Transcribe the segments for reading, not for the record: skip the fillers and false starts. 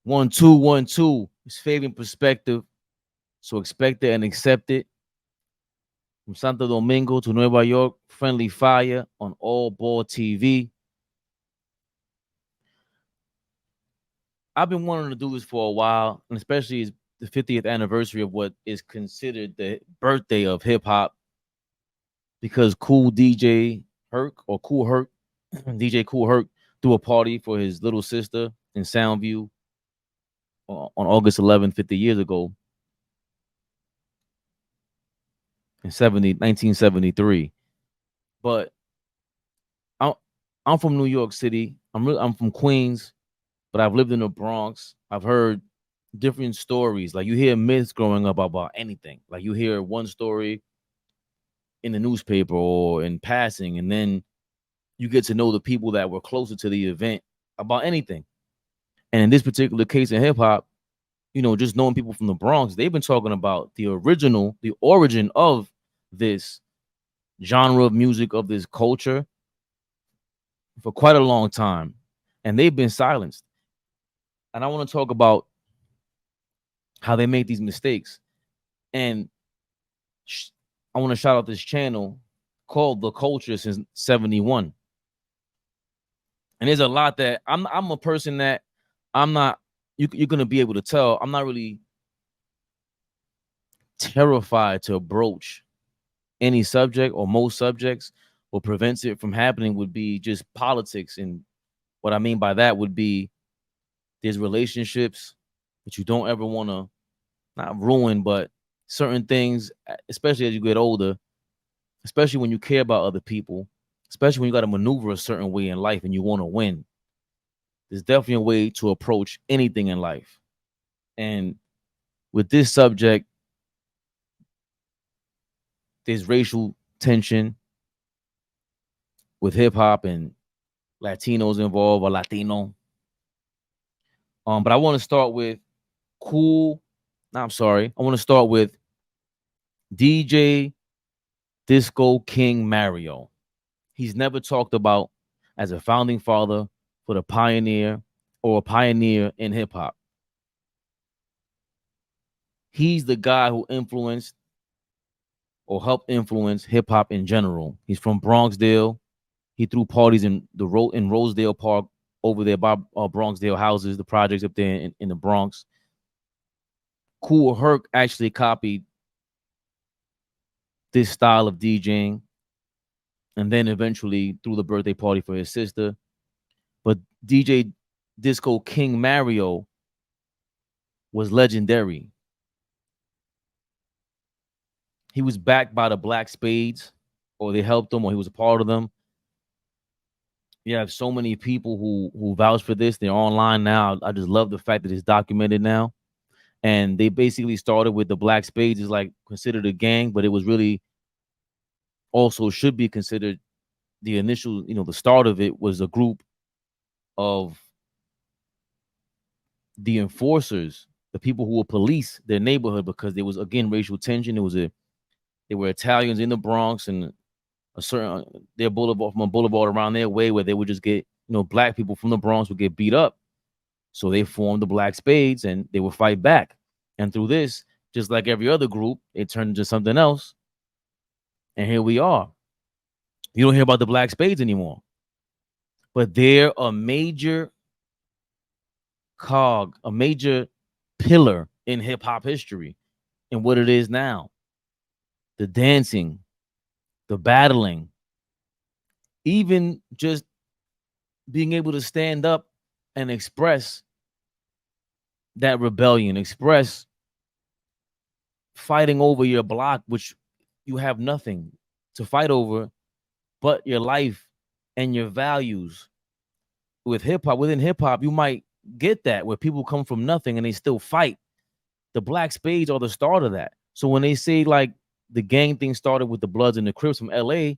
1 2 1 2. It's Fabian Perspective. So expect it and accept it. From Santo Domingo to Nueva York, friendly fire on ALLBALL TV. I've been wanting to do this for a while, and especially it's the 50th anniversary of what is considered the birthday of hip hop, because Kool DJ Herc or Kool Herc, DJ Kool Herc, threw a party for his little sister in Soundview on August 11th, 50 years ago, in 1973. But I'm from New York City. I'm from Queens, but I've lived in the Bronx. I've heard different stories. Like, you hear myths growing up about anything. Like, you hear one story in the newspaper or in passing, and then you get to know the people that were closer to the event about anything. And in this particular case in hip hop, just knowing people from the Bronx, they've been talking about the origin of this genre of music, of this culture, for quite a long time. And they've been silenced. And I want to talk about how they make these mistakes. And I want to shout out this channel called The Culture since 71. And there's a lot that I'm a person that I'm not, you're going to be able to tell, I'm not really terrified to broach any subject or most subjects. What prevents it from happening would be just politics. And what I mean by that would be there's relationships that you don't ever want to not ruin, but certain things, especially as you get older, especially when you care about other people, especially when you got to maneuver a certain way in life and you want to win. There's definitely a way to approach anything in life. And with this subject, there's racial tension with hip hop and Latinos involved, or Latino. But I want to start with I want to start with DJ Disco King Mario. He's never talked about as a founding father for the pioneer or a pioneer in hip hop. He's the guy who influenced or helped influence hip hop in general. He's from Bronxdale. He threw parties in Rosedale Park over there by Bronxdale houses, the projects up there in the Bronx. Kool Herc actually copied this style of DJing, and then eventually threw the birthday party for his sister. But DJ Disco King Mario was legendary. He was backed by the Black Spades, or they helped him, or he was a part of them. You have so many people who vouch for this. They're online now. I just love the fact that it's documented now. And they basically started with the Black Spades is like considered a gang, but it was really also should be considered the initial, the start of it was a group of the enforcers, the people who would police their neighborhood, because there was, again, racial tension. There were Italians in the Bronx, and a certain their boulevard, from a boulevard around their way, where they would just get, black people from the Bronx would get beat up. So they formed the Black Spades and they would fight back. And through this, just like every other group, it turned into something else. And here we are. You don't hear about the Black Spades anymore. But they're a major cog, a major pillar in hip hop history and what it is now. The dancing, the battling, even just being able to stand up and express that rebellion, express fighting over your block, which you have nothing to fight over but your life and your values. With hip hop, within hip hop, you might get that where people come from nothing and they still fight. The Black Spades are the start of that. So when they say like the gang thing started with the Bloods and the Crips from LA,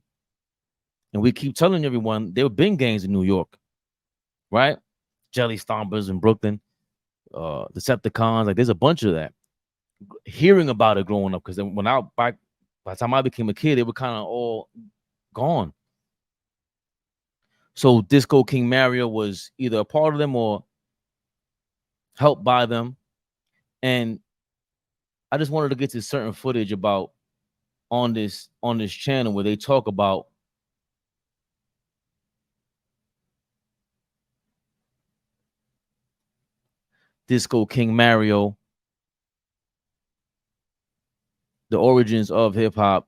and we keep telling everyone there have been gangs in New York, right? Jelly Stompers in Brooklyn, Decepticons, like there's a bunch of that. Hearing about it growing up, because by the time I became a kid, they were kind of all gone. So Disco King Mario was either a part of them or helped by them. And I just wanted to get to certain footage about on this channel where they talk about Disco King Mario, the origins of hip hop,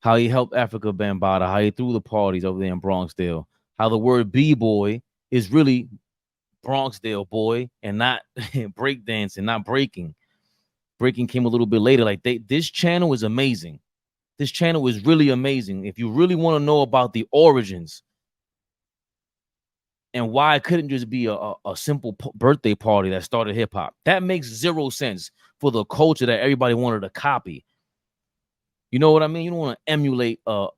how he helped Africa Bambaataa, how he threw the parties over there in Bronxdale, how the word b-boy is really Bronxdale boy and not breakdancing, not breaking. Breaking came a little bit later. Like this channel is amazing. This channel is really amazing. If you really want to know about the origins and why it couldn't just be a simple birthday party that started hip hop, that makes zero sense for the culture that everybody wanted to copy. You know what I mean? You don't want to emulate a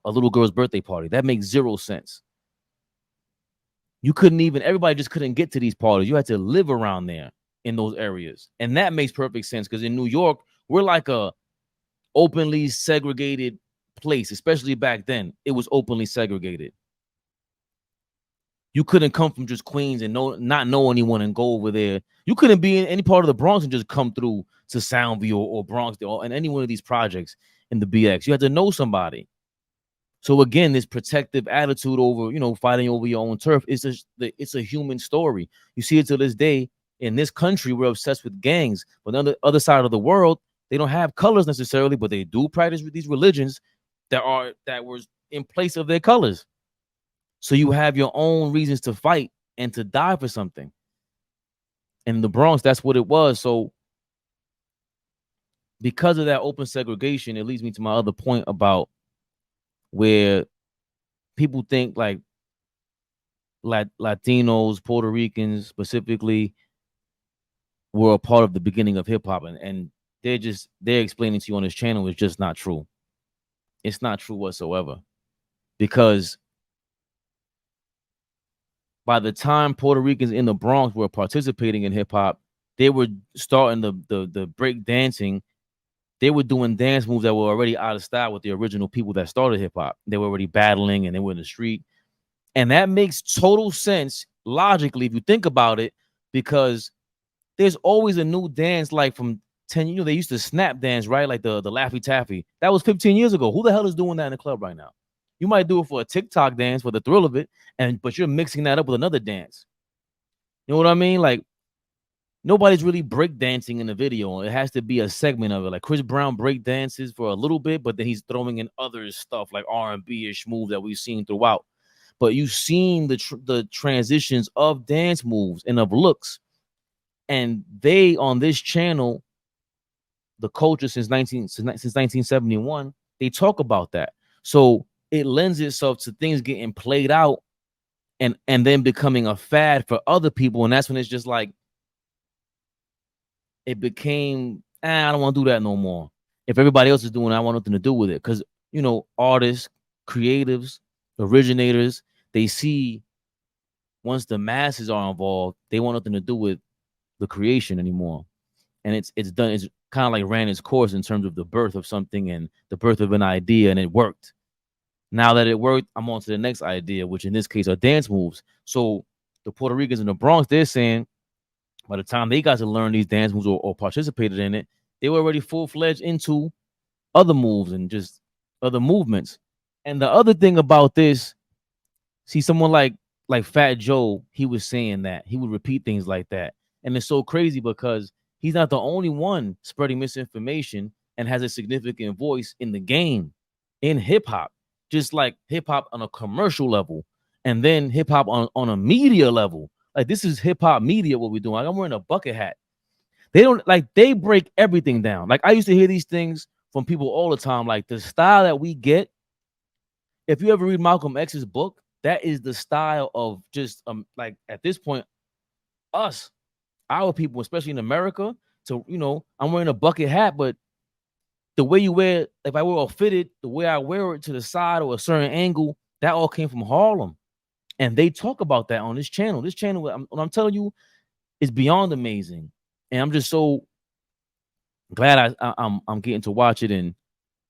little girl's birthday party. That makes zero sense. You couldn't even, everybody just couldn't get to these parties. You had to live around there in those areas. And that makes perfect sense because in New York, we're like a openly segregated place, especially back then. It was openly segregated. You couldn't come from just Queens and not know anyone and go over there. You couldn't be in any part of the Bronx and just come through to Soundview or Bronxdale and any one of these projects in the BX. You had to know somebody. So again, this protective attitude over, fighting over your own turf it's a human story. You see it to this day. In this country, we're obsessed with gangs, but on the other side of the world, they don't have colors necessarily, but they do practice with these religions that were in place of their colors. So you have your own reasons to fight and to die for something. And in the Bronx, that's what it was. So because of that open segregation, it leads me to my other point about where people think like Latinos, Puerto Ricans specifically, were a part of the beginning of hip hop, and they're explaining to you on this channel is just not true. It's not true whatsoever, because by the time Puerto Ricans in the Bronx were participating in hip hop, they were starting the break dancing. They were doing dance moves that were already out of style with the original people that started hip hop. They were already battling and they were in the street. And that makes total sense logically if you think about it, because there's always a new dance, like from 10, they used to snap dance, right? Like the Laffy Taffy. That was 15 years ago. Who the hell is doing that in the club right now? You might do it for a TikTok dance for the thrill of it, but you're mixing that up with another dance. You know what I mean? Like nobody's really break dancing in the video. It has to be a segment of it. Like Chris Brown break dances for a little bit, but then he's throwing in other stuff like R&B-ish moves that we've seen throughout. But you've seen the transitions of dance moves and of looks. And they on this channel, the culture since 1971, they talk about that. So it lends itself to things getting played out and then becoming a fad for other people. And that's when it's just like it became, I don't want to do that no more. If everybody else is doing it, I want nothing to do with it. Because artists, creatives, originators, they see once the masses are involved, they want nothing to do with the creation anymore. And it's done. It's kind of like ran its course in terms of the birth of something and the birth of an idea, and it worked. Now that it worked, I'm on to the next idea, which in this case are dance moves. So the Puerto Ricans in the Bronx, they're saying by the time they got to learn these dance moves or participated in it, they were already full-fledged into other moves and just other movements. And the other thing about this, see, someone like Fat Joe, he was saying that he would repeat things like that. And it's so crazy because he's not the only one spreading misinformation and has a significant voice in the game, in hip hop, just like hip hop on a commercial level, and then hip hop on a media level. Like this is hip hop media, what we're doing. Like I'm wearing a bucket hat. They break everything down. Like I used to hear these things from people all the time. Like the style that we get, if you ever read Malcolm X's book, that is the style of just like at this point, us, our people, especially in America. So I'm wearing a bucket hat, but the way you wear, if I wear a fitted, the way I wear it to the side or a certain angle, that all came from Harlem. And they talk about that on this channel. This channel, I'm telling you, is beyond amazing. And I'm just so glad I'm getting to watch it, and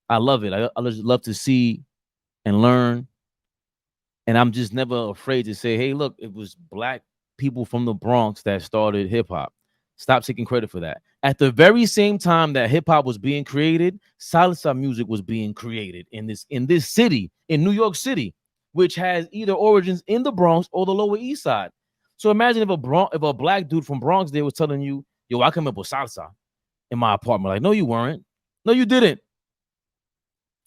I love it. I just love to see and learn. And I'm just never afraid to say, hey, look, it was black people from the Bronx that started hip hop. Stop taking credit for that. At the very same time that hip hop was being created, salsa music was being created in this city, in New York City, which has either origins in the Bronx or the Lower East Side. So imagine if a black dude from Bronxdale was telling you, "Yo, I come up with salsa in my apartment." Like, no, you weren't. No, you didn't.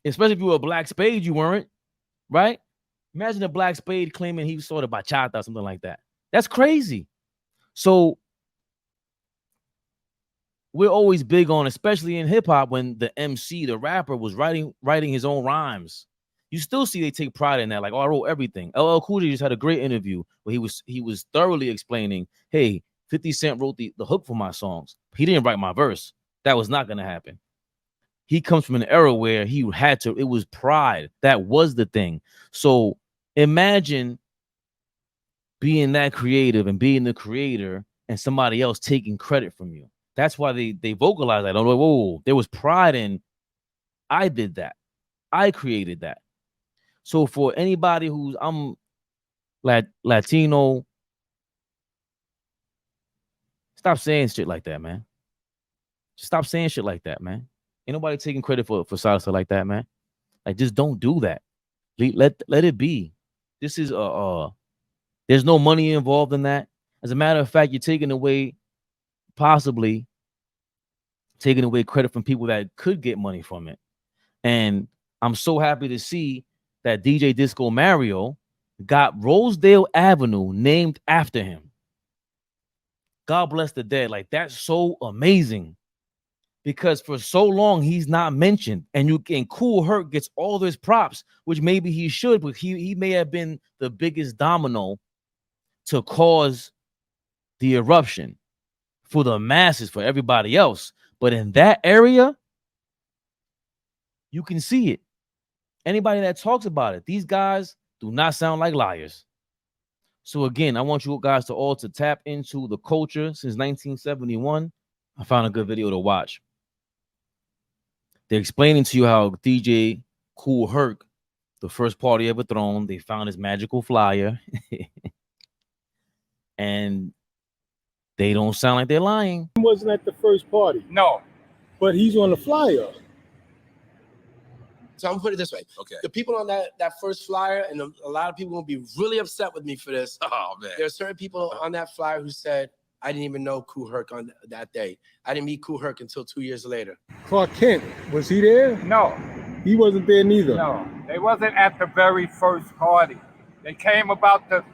Especially if you were a black spade, you weren't, right? Imagine a black spade claiming he saw the bachata or something like that. That's crazy. So we're always big on, especially in hip hop, when the MC, the rapper, was writing his own rhymes. You still see they take pride in that. Like, oh, I wrote everything. LL Cool J just had a great interview where he was thoroughly explaining, hey, 50 Cent wrote the hook for my songs. He didn't write my verse. That was not going to happen. He comes from an era where he had to, it was pride. That was the thing. So imagine being that creative and being the creator and somebody else taking credit from you. That's why they vocalize that. Oh, whoa, there was pride in, I did that. I created that. So for anybody who's, I'm Latino, stop saying shit like that, man. Stop saying shit like that, man. Ain't nobody taking credit for salsa like that, man. Like, just don't do that. Let it be. This is there's no money involved in that. As a matter of fact, you're taking away, possibly taking away credit from people that could get money from it. And I'm so happy to see that DJ Disco Mario got Rosedale Avenue named after him. God bless the dead. Like, that's so amazing. Because for so long he's not mentioned, and Kool Herc gets all those props, which maybe he should, but he may have been the biggest domino to cause the eruption for the masses, for everybody else. But in that area, you can see it. Anybody that talks about it, these guys do not sound like liars. So again, I want you guys to all to tap into the culture since 1971. I found a good video to watch. They're explaining to you how DJ Kool Herc, the first party ever thrown, they found his magical flyer. And they don't sound like they're lying. He wasn't at the first party. No. But he's on the flyer. So I'm gonna put it this way. Okay. The people on that first flyer, and a lot of people will be really upset with me for this. Oh man. There are certain people on that flyer who said, I didn't even know Kool Herc on that day. I didn't meet Kool Herc until 2 years later. Clark Kent, was he there? No. He wasn't there neither. No. They wasn't at the very first party. They came later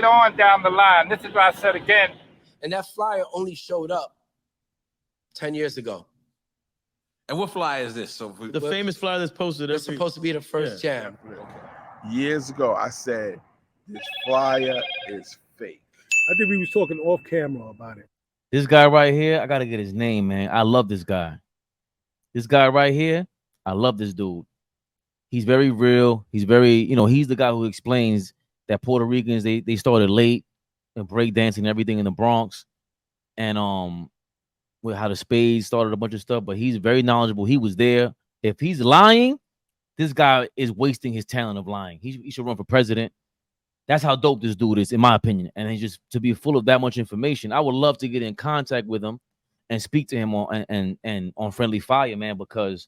on down the line. This is what I said again. And that flyer only showed up 10 years ago. And what flyer is this? So The famous flyer that's posted. It's supposed to be the first jam. Years ago, I said, this flyer is fake. I think we was talking off camera about it. This guy right here, I gotta get his name, man. I love this guy. This guy right here, I love this dude. He's very real. He's very, he's the guy who explains that Puerto Ricans, they started late and breakdancing and everything in the Bronx. And with how the spades started a bunch of stuff, but he's very knowledgeable. He was there. If he's lying, this guy is wasting his talent of lying. He should run for president. That's how dope this dude is, in my opinion. And he's just to be full of that much information. I would love to get in contact with him and speak to him on Friendly Fire, man, because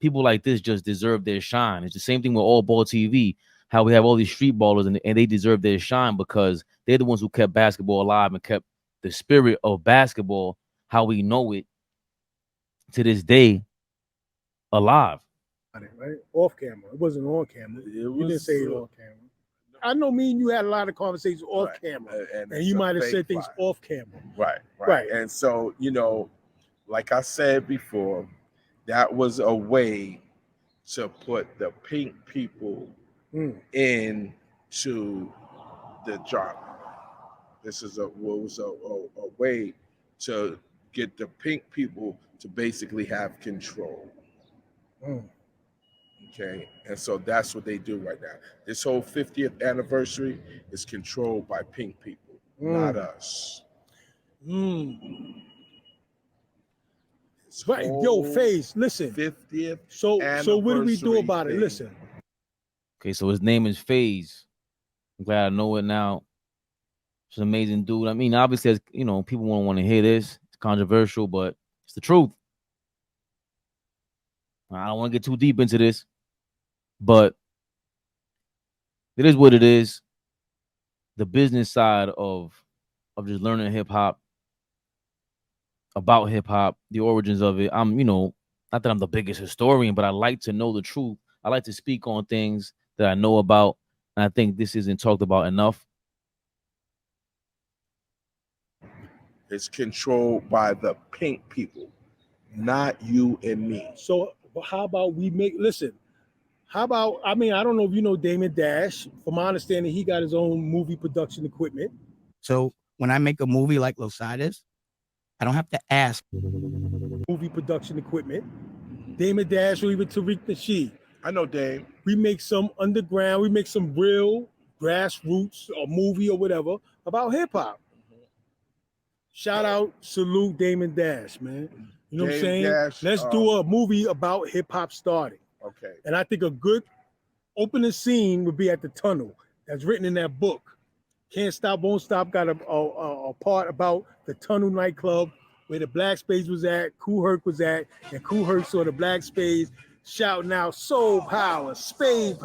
people like this just deserve their shine. It's the same thing with ALLBALL TV, how we have all these street ballers and they deserve their shine because they're the ones who kept basketball alive and kept the spirit of basketball, how we know it to this day, alive. Right? Off camera. It wasn't on camera. You didn't say it on camera. I know me and you had a lot of conversations off camera. And you might have said things off camera. Right. And so, like I said before, that was a way to put the pink people into the genre. This is a way to get the pink people to basically have control. Okay, and so that's what they do right now. This whole 50th anniversary is controlled by pink people, not us. Right, yo, FaZe, listen. 50th. So what do we do about it? Listen. Okay, so his name is FaZe. I'm glad I know it now. She's an amazing dude. I mean, obviously, as you know, people won't want to hear this. It's controversial, but it's the truth. I don't want to get too deep into this, but it is what it is. The business side of just learning hip hop, about hip hop, the origins of it. I'm, you know, not that I'm the biggest historian, but I like to know the truth. I like to speak on things that I know about, and I think this isn't talked about enough. It's controlled by the pink people, not you and me. So how about we listen, how about, I mean, I don't know if you know Damon Dash. From my understanding, he got his own movie production equipment. So when I make a movie like Losada's, I don't have to ask. Movie production equipment. Damon Dash or even Tariq Nasheed. I know Dame. We make some underground, we make some real grassroots or movie or whatever about hip hop. Shout out, salute Damon Dash, man. You know what I'm saying? Dash, Let's do a movie about hip hop starting. Okay. And I think a good opening scene would be at the tunnel that's written in that book. Can't Stop, Won't Stop got a part about the tunnel nightclub where the Black Spades was at, Kool Herc was at, and Kool Herc saw the Black Spades shouting out soul power, spade,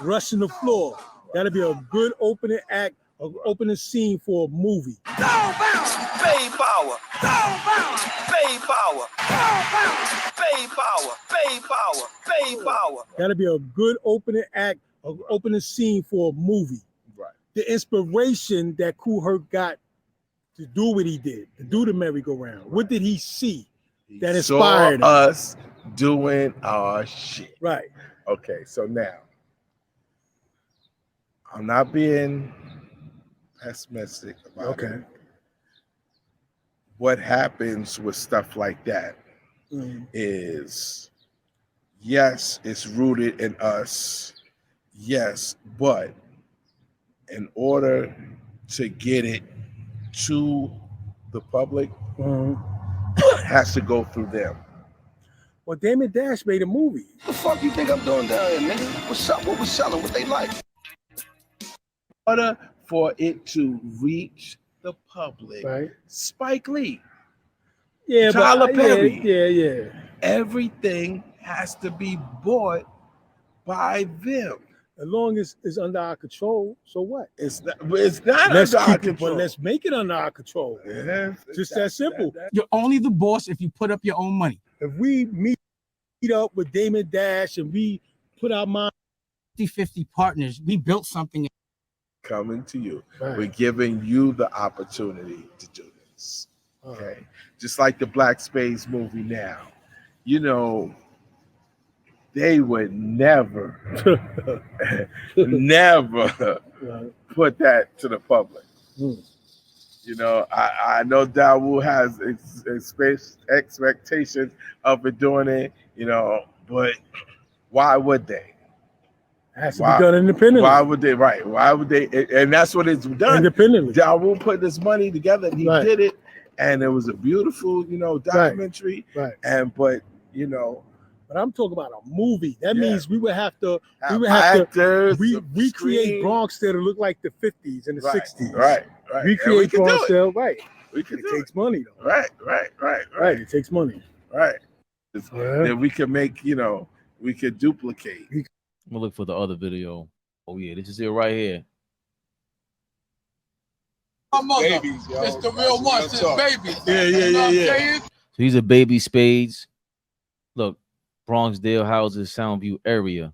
rushing the floor. That'll be a good opening act, an opening scene for a movie. Soul power, spade power, soul power, spade power, soul power, spade power, spade power, spade power. That'll be a good opening act, an opening scene for a movie. Right. The inspiration that Kool Herc got to do what he did, to do the merry-go-round. What did he see that inspired him? Us doing our shit. Right. Okay, so now I'm not being pessimistic about it. What happens with stuff like that is, yes, it's rooted in us. Yes, but in order to get it to the public, it has to go through them. Well, Damon Dash made a movie. What the fuck you think I'm doing down here, nigga? What's up? What we selling? What they like? In order for it to reach the public, Right. Spike Lee, Yeah, Tyler but Perry, yeah. everything has to be bought by them. As long as it's under our control, so what? It's not Let's under our keep it, control. but let's make it under our control. Yeah, Just that simple. You're only the boss if you put up your own money. If we meet up with Damon Dash and we put our mind 50-50 partners, we built something. Coming to you. Right. We're giving you the opportunity to do this. Okay. Just like the Black Spades movie now. You know, they would never put that to the public. You know, I know Dawood has expectations of it doing it, you know, but why would they? It has to be done independently. Why would they? Right. Why would they? And that's what it's done. Independently. Dawood put this money together and he did it. And it was a beautiful, you know, documentary. Right. But, you know. But I'm talking about a movie. That means we would have to recreate Bronxdale to look like the 50s and the 60s. Right. Recreate Bronxdale, right. It takes money though. Right. It takes money. Right. Then we can make, you know, we could duplicate. I'm gonna look for the other video. Oh yeah, this is it right here. My mother, babies, yo. It's the real one, it's babies. Yeah. So these are baby spades. Look, Bronxdale houses Soundview Area,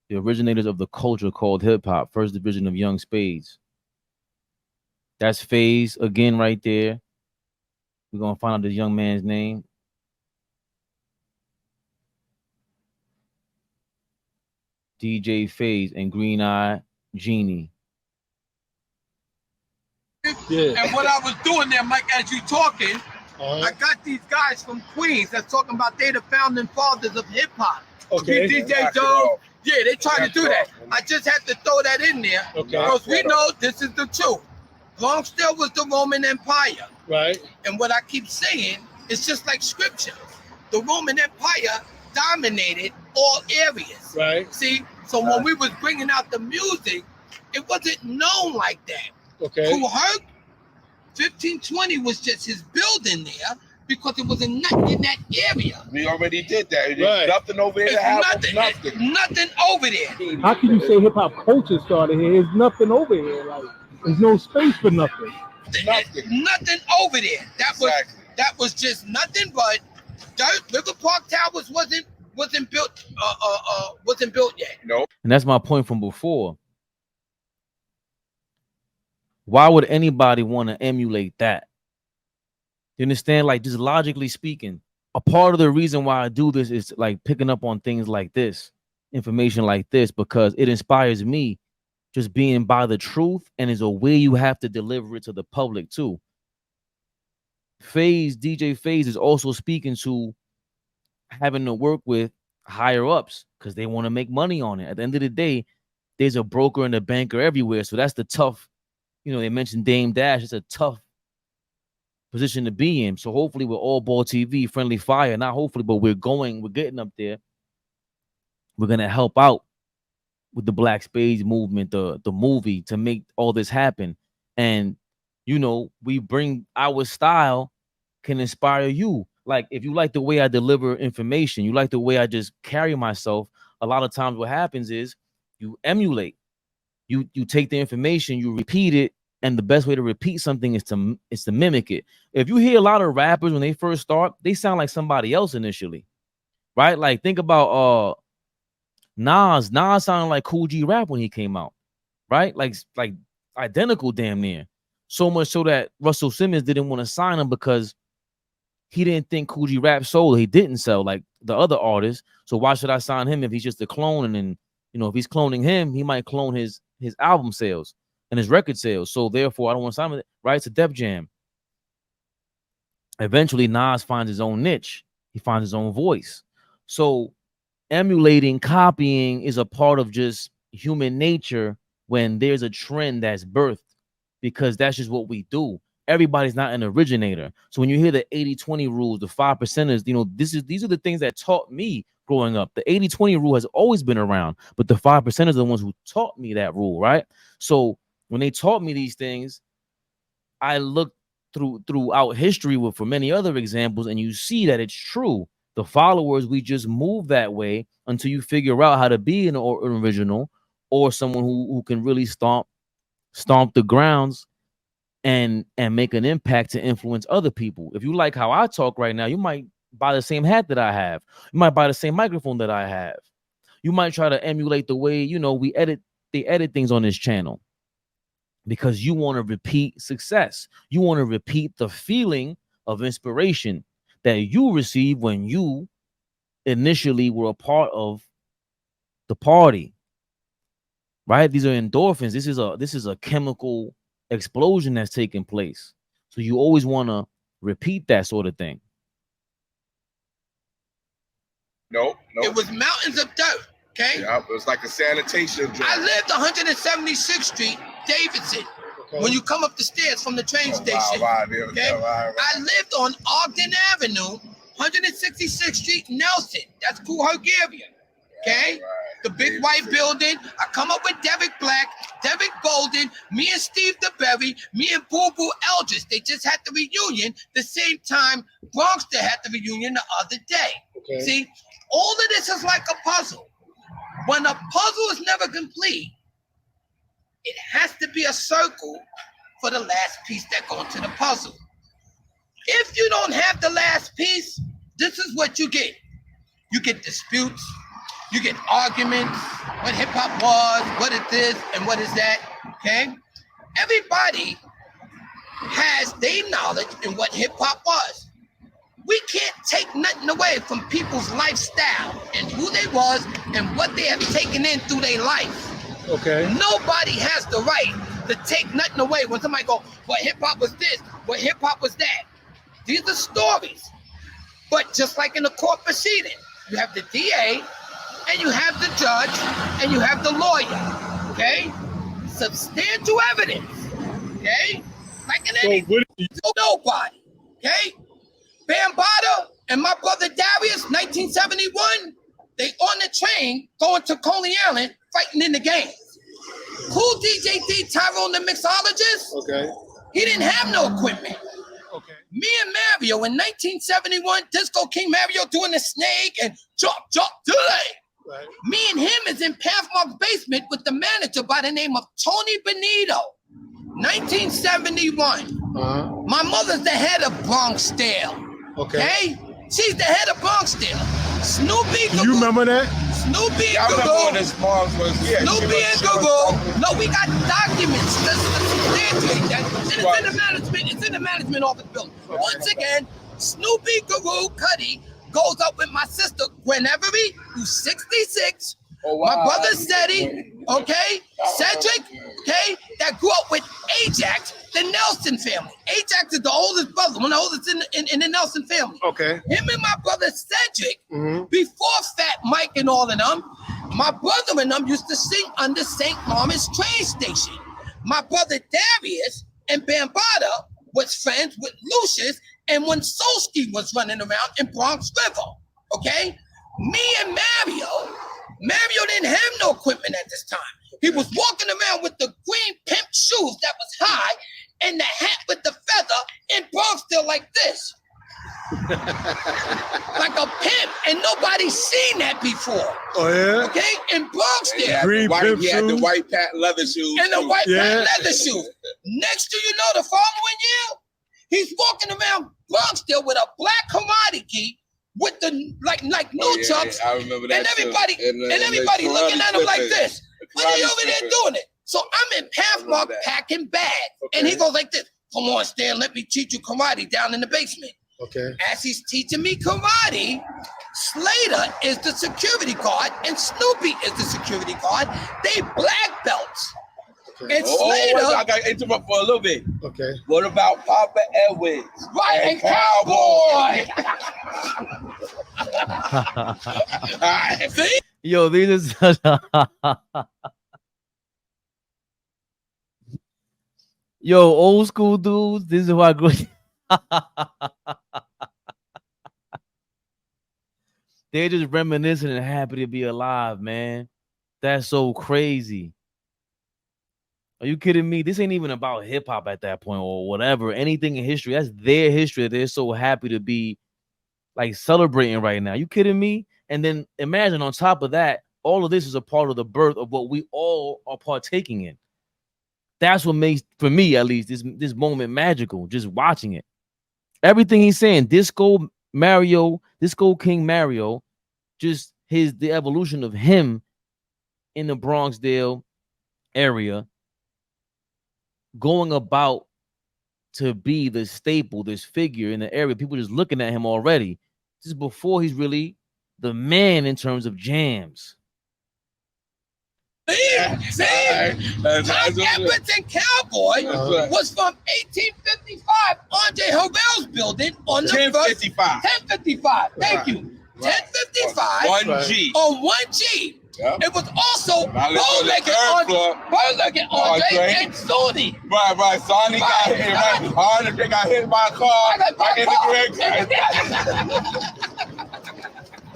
the originators of the culture called hip hop, first division of Young Spades. That's FaZe again right there. We're gonna find out this young man's name. DJ FaZe and Green Eye Genie. Yeah. And what I was doing there, Mike, as you talking, I got these guys from Queens that's talking about they the founding fathers of hip hop. Okay. DJ Joe, yeah, they trying to do that. I just had to throw that in there because we know this is the truth. Bronxdale was the Roman Empire. Right. And what I keep saying, it's just like scripture. The Roman Empire dominated all areas. Right. See, so when we was bringing out the music, it wasn't known like that. Okay. Kool Herc, 1520 was just his building there because it wasn't nothing in that area. We already did that. Right. Nothing over here to have nothing. Nothing over there. How can you say hip hop culture started here? There's nothing over here. Like, there's no space for nothing. Nothing over there. That was just nothing but dirt. River Park Towers wasn't built yet. No. And that's my point from before. Why would anybody want to emulate that? You understand? Like, just logically speaking, a part of the reason why I do this is like picking up on things like this, information like this, because it inspires me just being by the truth, and is a way you have to deliver it to the public too. DJ Faze is also speaking to having to work with higher ups because they want to make money on it. At the end of the day, there's a broker and a banker everywhere. So that's the tough, they mentioned Dame Dash. It's a tough position to be in. So hopefully with ALLBALL TV, Friendly Fire, not hopefully, but we're getting up there. We're going to help out with the Black Spades movement, the movie, to make all this happen. And, we bring our style can inspire you. Like, if you like the way I deliver information, you like the way I just carry myself, a lot of times what happens is you emulate. You take the information, you repeat it, and the best way to repeat something is to mimic it. If you hear a lot of rappers when they first start, they sound like somebody else initially, right? Like, think about Nas. Nas sounded like Kool G Rap when he came out, right? Like identical damn near. So much so that Russell Simmons didn't want to sign him because he didn't think Kool G Rap sold. He didn't sell like the other artists. So why should I sign him if he's just a clone? And then, if he's cloning him, he might clone his album sales and his record sales. So therefore, I don't want to sign him. Right? It's a Def Jam. Eventually, Nas finds his own niche. He finds his own voice. So emulating, copying is a part of just human nature when there's a trend that's birthed, because that's just what we do. Everybody's not an originator. So when you hear the 80-20 rules, the 5%ers, these are the things that taught me growing up. The 80-20 rule has always been around, but the 5%ers are the ones who taught me that rule, right? So when they taught me these things, I looked throughout history for many other examples, and you see that it's true. The followers, we just move that way until you figure out how to be an original, or someone who can really stomp the grounds and make an impact to influence other people. If you like how I talk right now, you might buy the same hat that I have. You might buy the same microphone that I have. You might try to emulate the way, they edit things on this channel, because you want to repeat success. You want to repeat the feeling of inspiration that you received when you initially were a part of the party, right? These are endorphins. This is a chemical explosion that's taking place. So you always want to repeat that sort of thing. Nope. It was mountains of dirt. Okay. Yeah, it was like a sanitation job. I lived 176th Street, Davidson. Okay. When you come up the stairs from the train station. Okay. I lived on Ogden Avenue, 166th Street, Nelson. That's Kool Herc area. Okay. The big white building. I come up with Derek Black, Derek Golden, me and Steve DeBerry, me and Boo Boo Eldridge. They just had the reunion the same time Bronxdale had the reunion the other day. Okay. See, all of this is like a puzzle. When a puzzle is never complete, it has to be a circle for the last piece that goes into the puzzle. If you don't have the last piece, this is what you get. You get disputes, you get arguments, what hip hop was, what is this, and what is that, okay? Everybody has their knowledge in what hip hop was. We can't take nothing away from people's lifestyle and who they was and what they have taken in through their life. Okay. Nobody has the right to take nothing away when somebody go, well, hip hop was this, well, hip hop was that. These are stories. But just like in a court proceeding, you have the DA and you have the judge and you have the lawyer. Okay? Substantial evidence. Okay? Like in any nobody. Okay? Bambaata and my brother Darius, 1971, they on the train going to Coney Island fighting in the gangs. Cool DJ D Tyrone the mixologist. Okay. He didn't have no equipment. Okay. Me and Mario in 1971, Disco King Mario doing the snake and chop delay. Right. Me and him is in Pathmark's basement with the manager by the name of Tony Benito. 1971. My mother's the head of Bronxdale. Okay? She's the head of Bronxdale. Snoopy. Do you remember that? Snoopy I and remember when Guru. his mom was Snoopy and Guru. No, we got documents. That's substantiate that. And it's in the management. It's in the management office building. Once again, Snoopy Guru Cuddy goes up with my sister Gwen Every, who's 66. My brother Seddy, okay? Sedgwick, okay? That grew up with Ajax, the Nelson family. Ajax is the oldest brother, one of the oldest in the Nelson family. Okay. Him and my brother Sedgwick, before Fat Mike and all of them, my brother and them used to sing under St. Lawrence train station. My brother Darius and Bambaata was friends with Lucius and when Starsky was running around in Bronx River, okay? Me and Mario didn't have no equipment at this time. He was walking around with the green pimp shoes that was high and the hat with the feather in Bronxdale like this. Like a pimp, and nobody's seen that before. Oh, yeah? Okay? In Bronxdale. Green pimp He had the shoes. white patent leather shoes. And the white Yeah. leather shoes. Next to you know, the following year, he's walking around Bronxdale with a black karate gi with the like new chucks. I remember that. And everybody, everybody looking at him like this. What are you over there doing it? So I'm in Pathmark packing bags. And he goes like this. Come on, Stan, let me teach you karate down in the basement. Okay. As he's teaching me karate, Slater is the security guard and Snoopy is the security guard. They black belts. And Slater, I got to interrupt for a little bit. Okay. What about Papa Edwards? right, and Cowboy. See? Yo, these are yo, old school dudes. This is why I grew. They're just reminiscing and happy to be alive, man. That's so crazy. Are you kidding me? This ain't even about hip hop at that point or whatever. Anything in history. That's their history. They're so happy to be like celebrating right now. You kidding me? And then imagine on top of that, all of this is a part of the birth of what we all are partaking in. That's what makes, for me at least, this moment magical. Just watching it. Everything he's saying, Disco King Mario, just the evolution of him in the Bronxdale area, going about to be the staple, this figure in the area. People just looking at him already. This is before he's really the man in terms of jams. See? Tom Edwards and Cowboy was from 1855, Andre Harrell's building on the 1055. 1055. Thank you. 1055 1G. on 1G. Yep. It was also bow-legged Andre and Sony. Right. Sonny got hit. Right. Andre got hit by a car.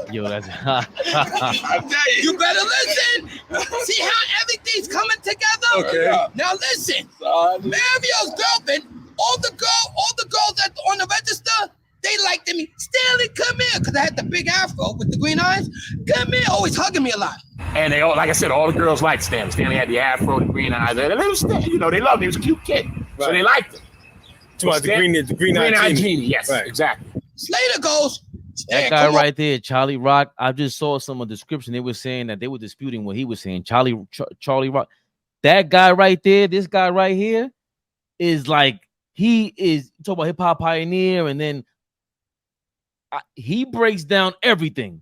Yo, that's I tell You better listen. See how everything's coming together? Okay. Now listen. Mario's girlfriend, all the girls that on the register, they liked me. Stanley, come here, because I had the big afro with the green eyes. Come here, always hugging me a lot. And they all, like I said, all the girls liked Stanley. Stanley had the afro, the green eyes. They was, they loved him. He was a cute kid, so they liked him. The green-eyed Genie. Yes, right. Exactly. Slater goes. that guy right there, Charlie Rock. I just saw some of the description. They were saying that they were disputing what he was saying. Charlie Rock. That guy right there, this guy right here, is like he is talking about hip hop pioneer, and then he breaks down everything.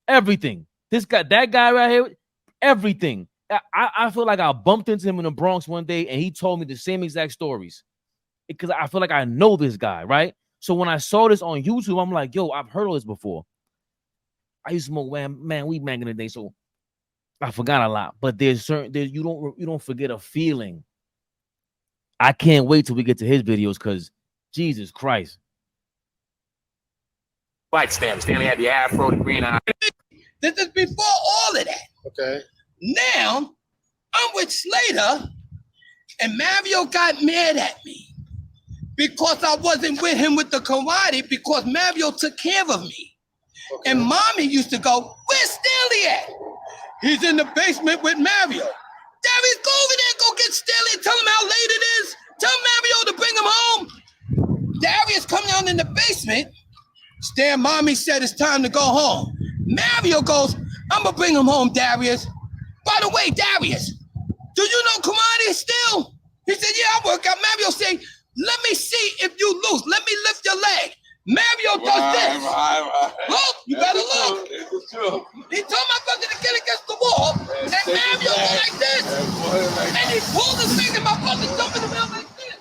That guy right here, everything. I feel like I bumped into him in the Bronx one day and he told me the same exact stories because I feel like I know this guy, right? So when I saw this on YouTube, I'm like, yo, I've heard of this before. I used to smoke weed back in the day, so I forgot a lot. But you don't forget a feeling. I can't wait till we get to his videos because Jesus Christ. Like Stanley had the afro, the green eyes. This is before all of that. Okay. Now, I'm with Slater, and Mario got mad at me because I wasn't with him with the karate because Mario took care of me. Okay. And Mommy used to go, where's Stanley at? He's in the basement with Mario. Darius, go over there, go get Stanley and tell him how late it is. Tell Mario to bring him home. Darius come down in the basement. Stan, Mommy said it's time to go home. Mario goes, I'm gonna bring him home, Darius. By the way, Darius, do you know karate still? He said, yeah, I work out. Mario said, let me see if you lose. Let me lift your leg. Mario does this. Look, you better look. He told my brother to get against the wall, and Mario go like this. And he pulled his finger, my brother jumping around like this.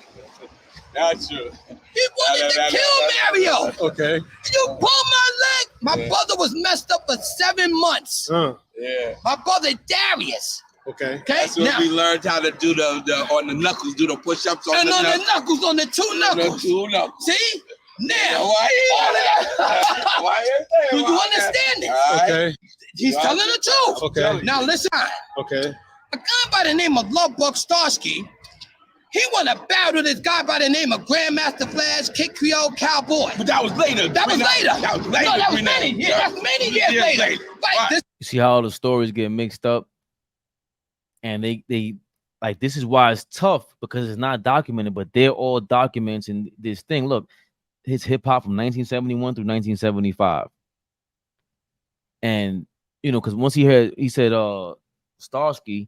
That's true. He wanted to kill Mario. Okay. You pulled my leg. My brother was messed up for 7 months. Yeah. My brother Darius. Okay. That's when we learned how to do the on the knuckles, do the push-ups on and the on knuckles. the knuckles, on the two knuckles. The two knuckles. See? Now, why do you understand this? Okay. He's telling the truth. Okay. Now listen. Okay. A guy by the name of Lovebug Starsky, he won a battle with this guy by the name of Grandmaster Flash, Kid Creole Cowboy. But that was later. That was later. That was later. No, that was many. Yeah, that's many years later. Right. This You see how all the stories get mixed up, and they like this is why it's tough because it's not documented, but they're all documents in this thing. Look, his hip hop from 1971 through 1975, and you know, because once he said Starsky,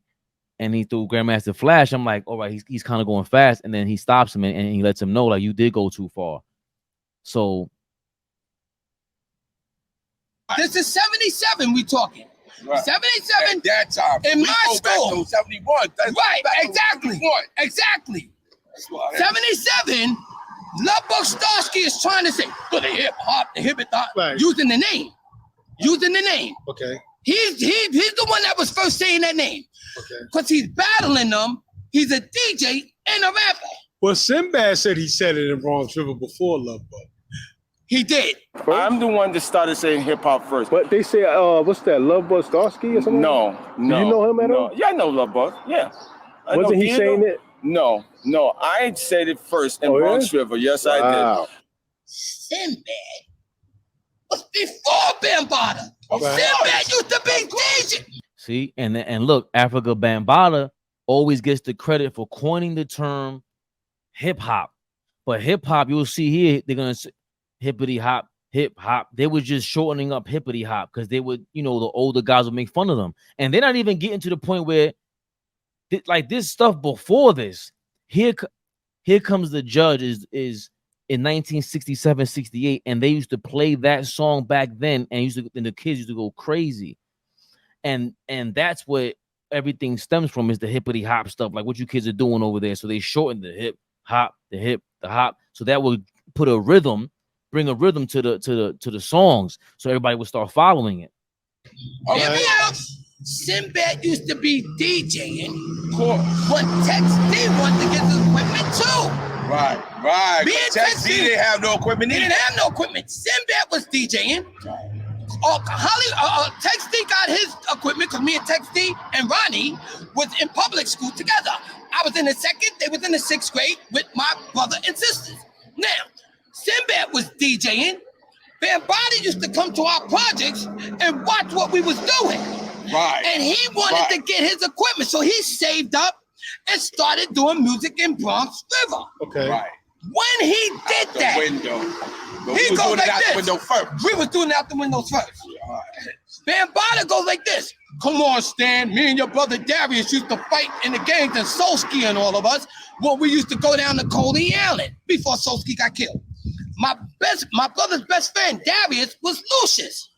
and he threw Grandmaster Flash, I'm like, all right, he's kind of going fast, and then he stops him and he lets him know like you did go too far. So this is 77 we talking. Right. 77 at that time. in my Back school. to 71. Right, exactly. 77, Lovebug Starsky is trying to say, for the hip hop, right. using the name. Okay. He's the one that was first saying that name. Okay. Because he's battling them. He's a DJ and a rapper. Well, Sinbad said he said it in Bronx River before Lovebug. He did. I'm the one that started saying hip hop first. But they say, what's that, Lovebug Starsky or something? No. Do you know him at all? Yeah, I know Lovebug. Yeah. Wasn't he saying it? No. I said it first in Bronx River. Yes, I did. Sinbad was before Bambaata. Sinbad used to be DJ. see, and look, Africa Bambaataa always gets the credit for coining the term hip hop. But hip hop, you'll see here, they're gonna say hippity hop, hip hop. They were just shortening up hippity hop because they would, the older guys would make fun of them, and they're not even getting to the point where, like this stuff before this. Here comes the judge is in 1967, 68, and they used to play that song back then, and the kids used to go crazy, and that's what everything stems from is the hippity hop stuff, like what you kids are doing over there. So they shortened the hip hop, the hop, so that would put a rhythm, bring a rhythm to the songs, so everybody would start following it. Hear me out. Sinbad used to be DJing, but Tex D wanted to get the equipment too. Right. Me and Tex D didn't have no equipment. He didn't have no equipment. Sinbad was DJing. Tex D got his equipment because me and Tex D and Ronnie was in public school together. I was in the second, they was in the 6th grade with my brother and sisters. Now, Sinbad was DJing. Bambaata used to come to our projects and watch what we was doing. Right. And he wanted to get his equipment, so he saved up and started doing music in Bronx River. Okay. Right. When he did that, he goes like this. Window first. We was doing it out the windows first. Right. Bambaata goes like this. Come on, Stan. Me and your brother Darius used to fight in the gangs and Solsky and all of us. Well, we used to go down to Coney Island before Solsky got killed. My brother's best friend Darius was Lucius.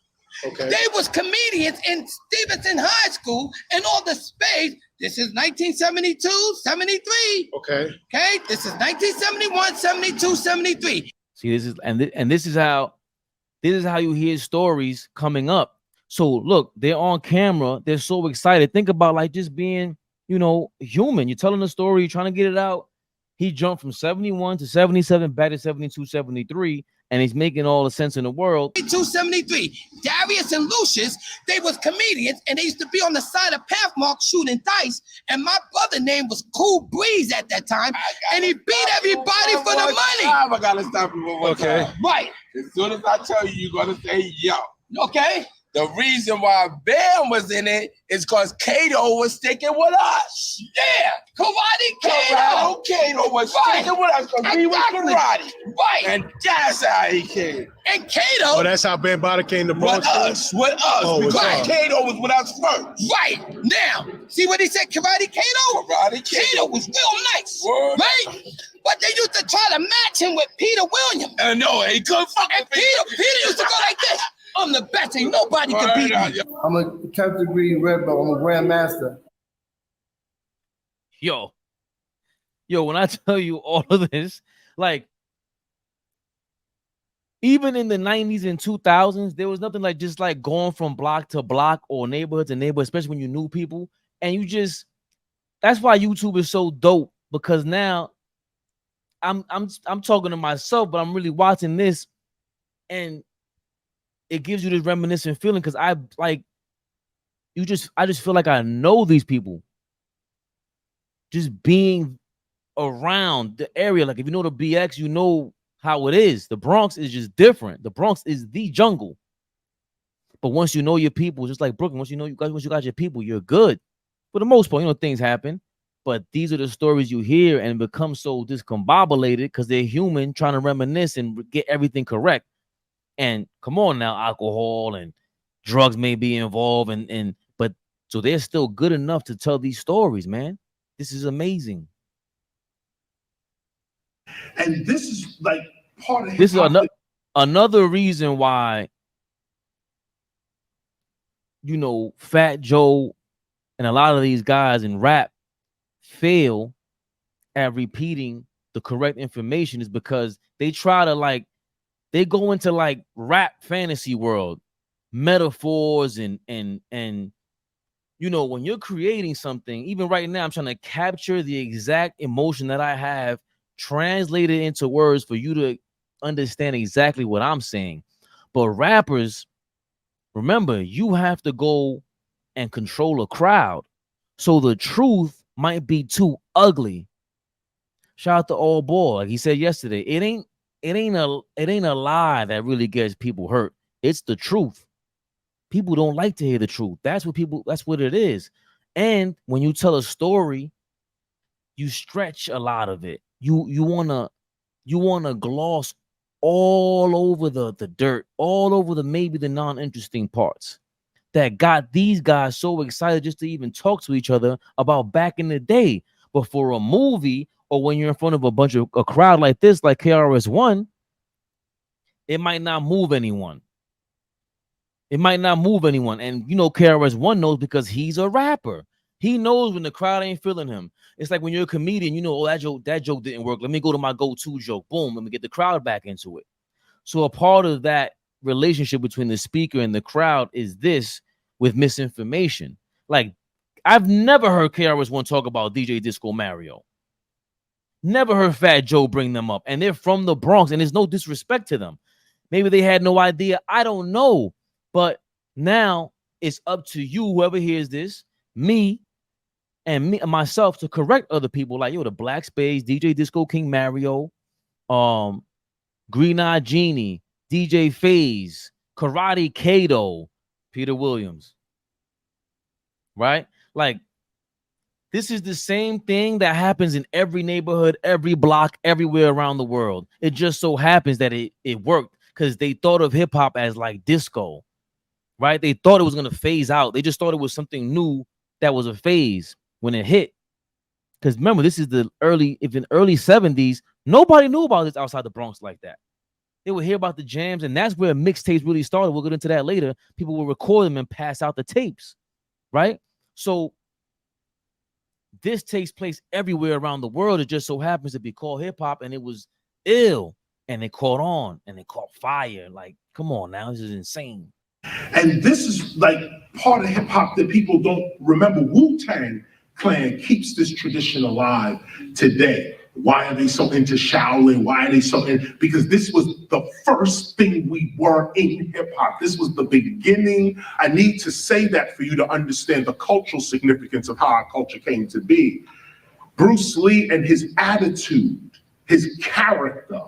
Okay. They was comedians in Stevenson High School and all the spades. This is 1972, 73. Okay. Okay. This is 1971, 72, 73. See, this is how you hear stories coming up. So look, they're on camera. They're so excited. Think about like just being, human. You're telling a story. You're trying to get it out. He jumped from 71 to 77, back to 72, 73. and he's making all the sense in the world. 273. Darius and Lucius, they was comedians, and they used to be on the side of Pathmark shooting dice. And my brother name was Cool Breeze at that time, and he beat everybody for the money. I gotta stop you one more time. Right. As soon as I tell you, you're gonna say yo. Okay. The reason why Bam was in it is because Kato was sticking with us. Yeah, Karate Kato was sticking with us because we was karate. Right. And that's how he came. And Kato. Oh, that's how Bambaata came to With us. Oh, because Kato was with us first. Right. Now, see what he said, Karate Kato? Karate Kato was real nice. Word. Right? But they used to try to match him with Peter Williams. No, he couldn't fuck with Peter used to go like this. I'm the best, ain't nobody can beat me. I'm a 10th degree red belt. I'm a grandmaster. Yo, when I tell you all of this, like, even in the 90s and 2000s, there was nothing like just like going from block to block or neighborhood to neighborhood, especially when you knew people. And you just, that's why YouTube is so dope, because now I'm talking to myself, but I'm really watching this, and it gives you this reminiscent feeling, because I just feel like I know these people. Just being around the area. Like, if you know the BX, you know how it is. The Bronx is just different. The Bronx is the jungle. But once you know your people, just like Brooklyn, once you got your people, you're good. For the most part, you know, things happen. But these are the stories you hear and become so discombobulated because they're human trying to reminisce and get everything correct. And come on now, alcohol and drugs may be involved, but so they're still good enough to tell these stories, man. This is amazing. And this is like part of this is another reason why, you know, Fat Joe and a lot of these guys in rap fail at repeating the correct information, is because they try to they go into like rap fantasy world metaphors and you know, when you're creating something, even right now, I'm trying to capture the exact emotion that I have, translate it into words for you to understand exactly what I'm saying. But rappers, remember, you have to go and control a crowd. So the truth might be too ugly. Shout out to ALLBALL. Like he said yesterday, it ain't a lie that really gets people hurt. It's the truth. People don't like to hear the truth. That's what it is. And when you tell a story, you stretch a lot of it. You wanna gloss all over the dirt, all over maybe the non-interesting parts that got these guys so excited just to even talk to each other about back in the day. But for a movie, or when you're in front of a crowd like this, like KRS-One, it might not move anyone. And you know, KRS-One knows, because he's a rapper. He knows when the crowd ain't feeling him. It's like when you're a comedian, you know, oh, that joke didn't work. Let me go to my go-to joke. Boom, let me get the crowd back into it. So a part of that relationship between the speaker and the crowd is this with misinformation. Like, I've never heard KRS-One talk about DJ Disco Mario. Never heard Fat Joe bring them up. And they're from the Bronx, and there's no disrespect to them. Maybe they had no idea. I don't know. But now it's up to you, whoever hears this, me and myself, to correct other people like, yo, the Black Spades, DJ Disco King Mario, Green Eye Genie, DJ FaZe, Karate Kato, Peter Williams. Right? Like, this is the same thing that happens in every neighborhood, every block, everywhere around the world. It just so happens that it worked because they thought of hip hop as like disco. Right? They thought it was going to phase out. They just thought it was something new that was a phase when it hit. Because remember, this is the early 70s, nobody knew about this outside the Bronx like that. They would hear about the jams, and that's where mixtapes really started. We'll get into that later. People will record them and pass out the tapes, right? So this takes place everywhere around the world. It just so happens to be called hip-hop, and it was ill, and it caught on, and it caught fire. Like, come on now, this is insane. And this is like part of hip hop that people don't remember. Wu-Tang Clan keeps this tradition alive today. Why are they so into Shaolin? Why are they so in? Because this was the first thing we were in hip hop. This was the beginning. I need to say that for you to understand the cultural significance of how our culture came to be. Bruce Lee and his attitude, his character,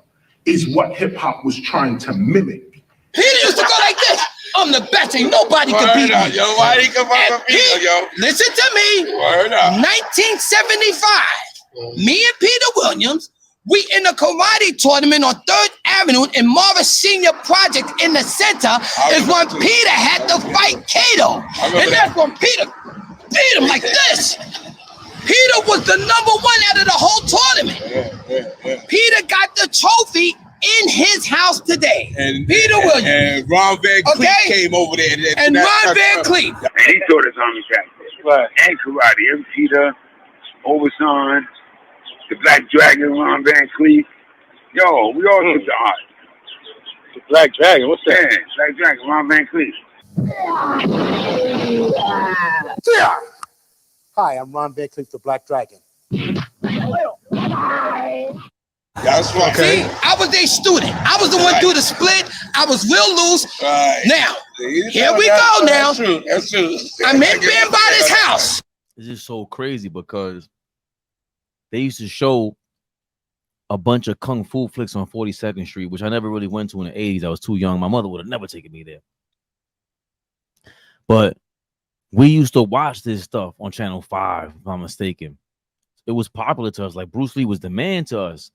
is what hip hop was trying to mimic. Peter used to go like this. I'm the best, ain't nobody can beat me. Yo, why he come up beat him, yo? Listen to me. Word up. 1975. Me and Peter Williams, we in a karate tournament on 3rd Avenue in Morris Senior Project in the center is when Peter had to fight Kato. And that's when Peter beat him like this. Peter was the #1 out of the whole tournament. Peter got the trophy in his house today. And Peter Williams. And Ron Van Cleef came over there. And Ron Van Cleef. And he taught us on the practice. Right. And karate. And Peter, Overson, the Black Dragon, Ron Van Cleef. Yo, we all took the art. The Black Dragon, what's that? Yeah, Black Dragon, Ron Van Cleef. Hi, I'm Ron Van Cleef, the Black Dragon. That's right. See, I was a student. I was the one through the split. I was real loose. Right. Now, here we go now. That's true. That's true. I'm in Bambaata's house. It's just so crazy because they used to show a bunch of kung fu flicks on 42nd Street, which I never really went to in the 80s. I was too young. My mother would have never taken me there. But we used to watch this stuff on Channel 5, if I'm mistaken. It was popular to us. Like Bruce Lee was the man to us.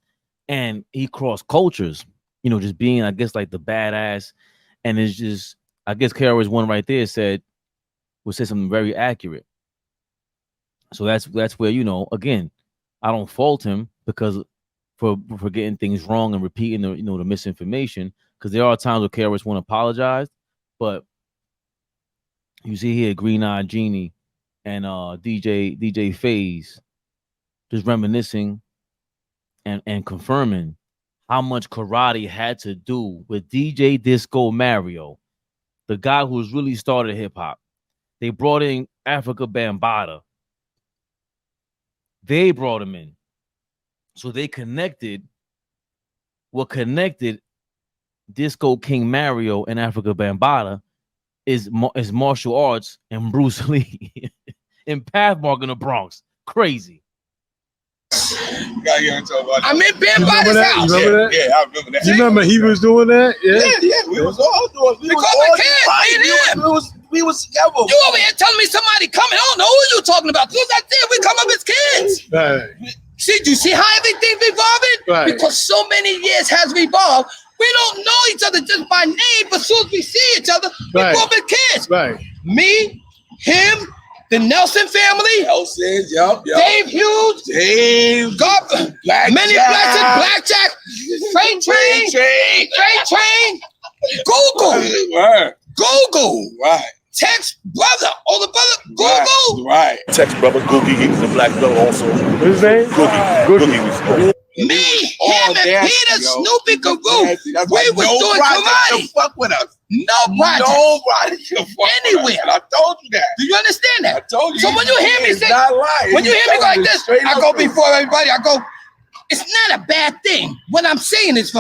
And he crossed cultures, you know, just being, I guess, like the badass. And it's just, I guess KRS One right there said something very accurate. So that's where, you know, again, I don't fault him because for getting things wrong and repeating the, you know, the misinformation, because there are times where KRS One apologized, but you see here Green Eyed Genie and DJ FaZe just reminiscing and confirming how much karate had to do with DJ Disco Mario, the guy who's really started hip hop. They brought in Africa Bambaata. They brought him in. So they connected what connected Disco King Mario and Africa Bambaata is martial arts and Bruce Lee in Pathmark in the Bronx. Crazy. I'm in Bambaata's house. You remember that? Yeah, I remember that. You remember he was doing that? Yeah, we was all doing. We was together. You over here telling me somebody coming? I don't know who you talking about. Who's that there? We come up as kids. Right. See, do you see how everything's evolving? Right. Because so many years has evolved. We don't know each other just by name, but as soon as we see each other, we Right. go up as kids. Right. Me, him, the Nelson family, Yup. Dave Hughes, Dave, Blackjack, Many Blessed, Blackjack, Freight Train, Google, right. Tex brother, older brother, Google, right. Tex brother Googie, he was a black belt also. What's his name? Googie was. Me, him, and Peter, Snoopy, Garou, we was doing karate. Fuck with us. No project. Nobody can fuck Anywhere. with us. And I told you that. Do you understand that? I told you. So when you hear me It's say, not lying. when you hear me go like this, Straight I up go truth. before everybody. I go, it's not a bad thing. What I'm saying is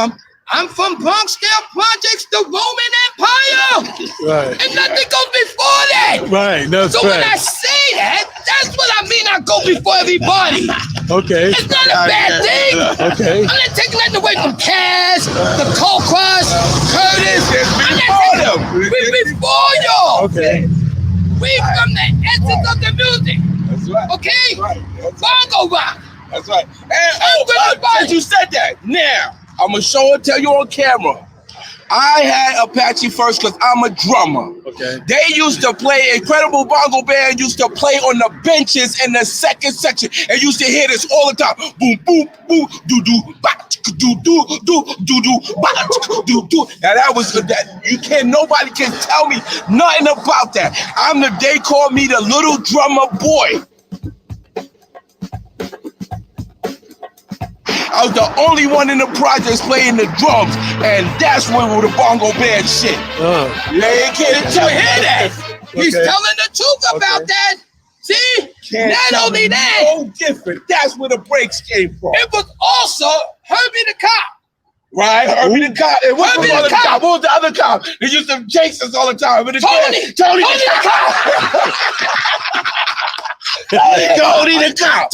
I'm from Bronxdale Projects, the Roman Empire. Right. And nothing goes before that. Right. That's So when I right. say that, that's what I mean. I go before everybody. Okay. It's not a bad thing. Okay. I'm not taking nothing away from Cass, the Cold Crush, Curtis. We before y'all. Okay. We from the essence of the music. That's right. Okay? That's right. Bongo rock. That's right. And since you said that, now I'm gonna show and tell you on camera. I had Apache first because I'm a drummer. Okay. They used to play, Incredible Bongo Band used to play on the benches in the second section and used to hear this all the time. Boom, boom, boom, doo doo, ba, doo doo, doo doo doo, ba, doo doo. Now that was that. Nobody can tell me nothing about that. They call me the little drummer boy. I was the only one in the projects playing the drums, and that's when with the bongo band shit. They can't tell hear that. He's telling the truth about that. See? Can't Not tell only me that, no different. That's where the breaks came from. it was also Herbie the cop. Right, Herbie the cop. And what was Herbie the the other cop. cop? What was the other cop? They used to chase us all the time. But Tony the cop. Tony the cop.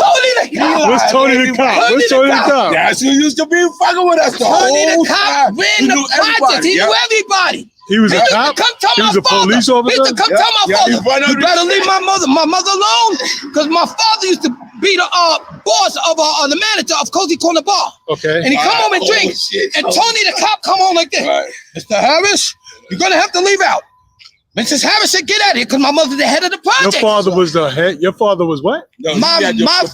What's Tony the cop? What's Tony the cop? That's who used to be fucking with us the Tony whole the cop time. ran He the knew project. He everybody. knew everybody. He was a used to cop? come tell He my was a father. police He officer? used to come tell my He father, run you under the- better leave my mother alone, because my father used to be the boss of the manager of Cozy Corner Bar. Okay. And he come home and drink. And Tony the cop come home like this. Mr. Harris, you're gonna have to leave out. Mrs. Harris said, get out of here, because my mother's the head of the project. Your father was the head. Your father was what? My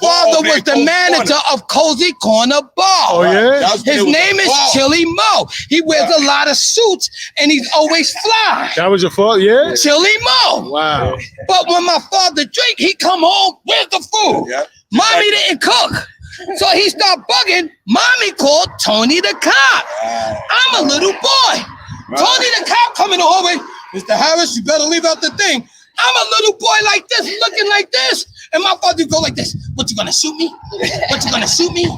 father was the manager of Cozy Corner Bar. Oh, yeah? His name is Chili Mo. He wears a lot of suits and he's always fly. That was your father, yeah? Chili Mo. Wow. But when my father drink, he come home, where's the food? Mommy didn't cook. So he start bugging. Mommy called Tony the cop. I'm a little boy. Tony the cop come in the hallway. Mr. Harris, you better leave out the thing. I'm a little boy like this, looking like this. And my father go like this. What, you gonna shoot me? What, you gonna shoot me?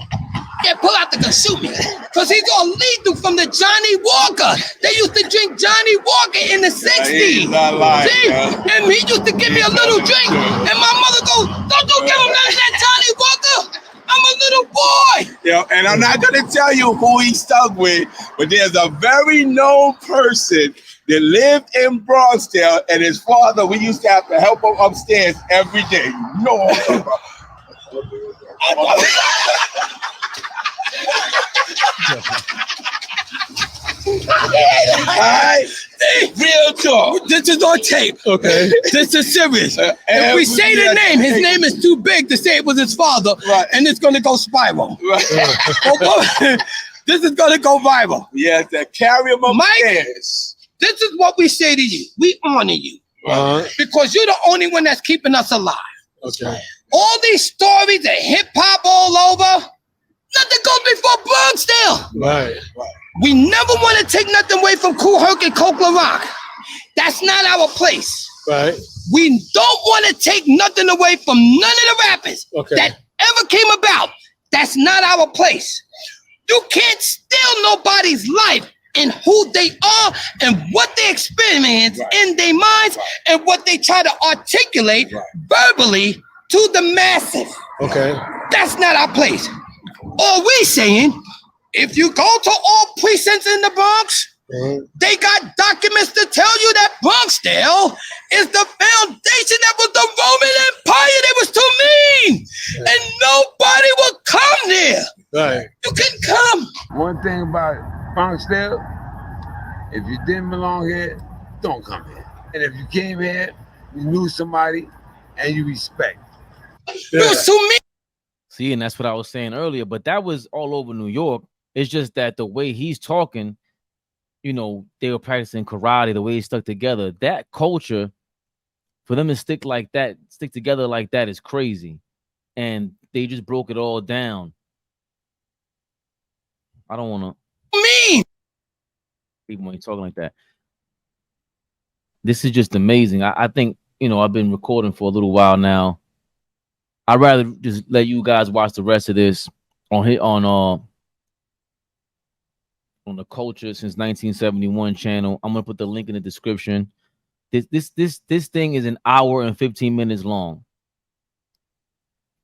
Yeah, pull out the gun, shoot me. Because he's all lethal from the Johnny Walker. They used to drink Johnny Walker in the 60s. he's not lying, See? man. And he used to give me a little drink. And my mother goes, don't you give him none of that Johnny Walker. I'm a little boy. Yeah, and I'm not gonna tell you who he stuck with, but there's a very known person that lived in Bronxdale, and his father, we used to have to help him upstairs every day. You know what I'm talking about. Alright, real talk. This is on tape. Okay. This is serious. If we say the name, his name is too big to say it was his father, and it's gonna go spiral. This is gonna go viral. Yeah, to carry him Mike, upstairs. this is what we say to you. We honor you. Because you're the only one that's keeping us alive. Okay. All these stories of hip hop all over, nothing goes before Bronxdale. Right. We never want to take nothing away from Kool Herc and Coke Rock. That's not our place. Right. We don't want to take nothing away from none of the rappers that ever came about. That's not our place. You can't steal nobody's life and who they are and what they experience in their minds and what they try to articulate verbally to the masses. Okay. That's not our place. All we saying, if you go to all precincts in the Bronx, they got documents to tell you that Bronxdale is the foundation that was the Roman Empire. They was too mean. And nobody would come there. Right. You couldn't come. One thing about Bronxdale, if you didn't belong here, don't come here. And if you came here, you knew somebody and you respect. You was too mean. See, and that's what I was saying earlier, but that was all over New York. It's just that the way he's talking, you know, they were practicing karate, the way he stuck together. That culture, for them to stick together like that is crazy. And they just broke it all down. I don't want to mean even when you're talking like that. This is just amazing. I think, you know, I've been recording for a little while now. I'd rather just let you guys watch the rest of this on the Culture Since 1971 channel. I'm gonna put the link in the description. This thing is an hour and 15 minutes long.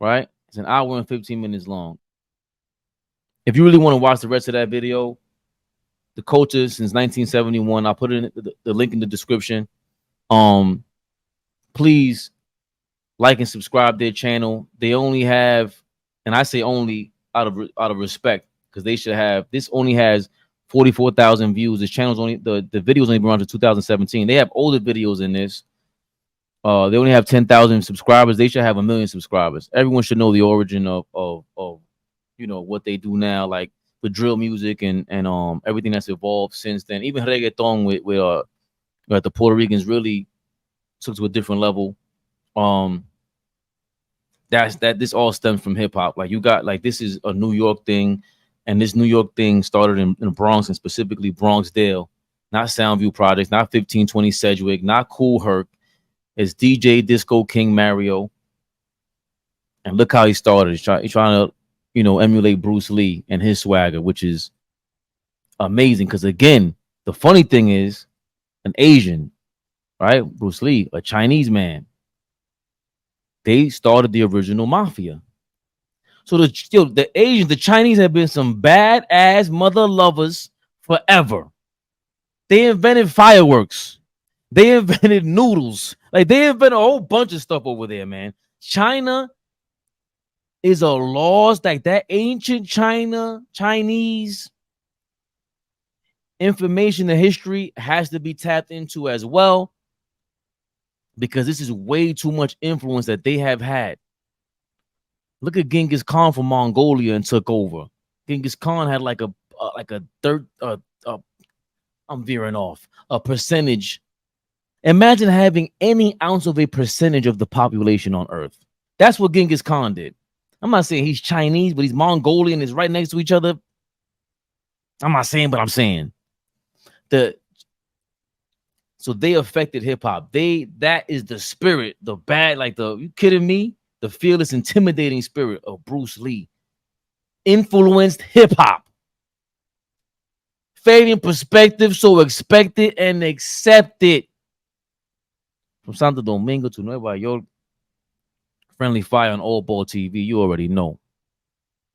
Right? It's an hour and 15 minutes long. If you really want to watch the rest of that video, the Culture Since 1971, I'll put it in the link in the description. Please like and subscribe their channel. They only have, and I say only out of respect, because they should have, this only has 44,000 views. This channel's only, the video's only been around to 2017. They have older videos in this. They only have 10,000 subscribers. They should have 1 million subscribers. Everyone should know the origin of you know, what they do now, like with drill music and everything that's evolved since then. Even reggaeton with the Puerto Ricans really took to a different level. This all stems from hip hop. Like, you got, like, this is a New York thing, and this New York thing started in the Bronx, and specifically Bronxdale, not Soundview Projects, not 1520 Sedgwick, not Kool Herc. It's DJ Disco King Mario. And look how he started. He's trying to, emulate Bruce Lee and his swagger, which is amazing. Because again, the funny thing is, an Asian, right? Bruce Lee, a Chinese man. They started the original mafia. So the Asians, the Chinese have been some badass mother lovers forever. They invented fireworks. They invented noodles. Like they invented a whole bunch of stuff over there, man. China is a lost, like that ancient Chinese information and history has to be tapped into as well, because this is way too much influence that they have had. Look at Genghis Khan from Mongolia and took over. Genghis Khan had like a third. I'm veering off. A percentage. Imagine having any ounce of a percentage of the population on Earth. That's what Genghis Khan did. I'm not saying he's Chinese, but he's Mongolian. Is right next to each other. I'm not saying, but I'm saying so they affected hip hop. That is the spirit, the bad, like you kidding me? The fearless, intimidating spirit of Bruce Lee influenced hip hop. Fabian PerspecTV, so expected and accepted. From Santo Domingo to Nueva York, friendly fire on ALLBALL TV. You already know.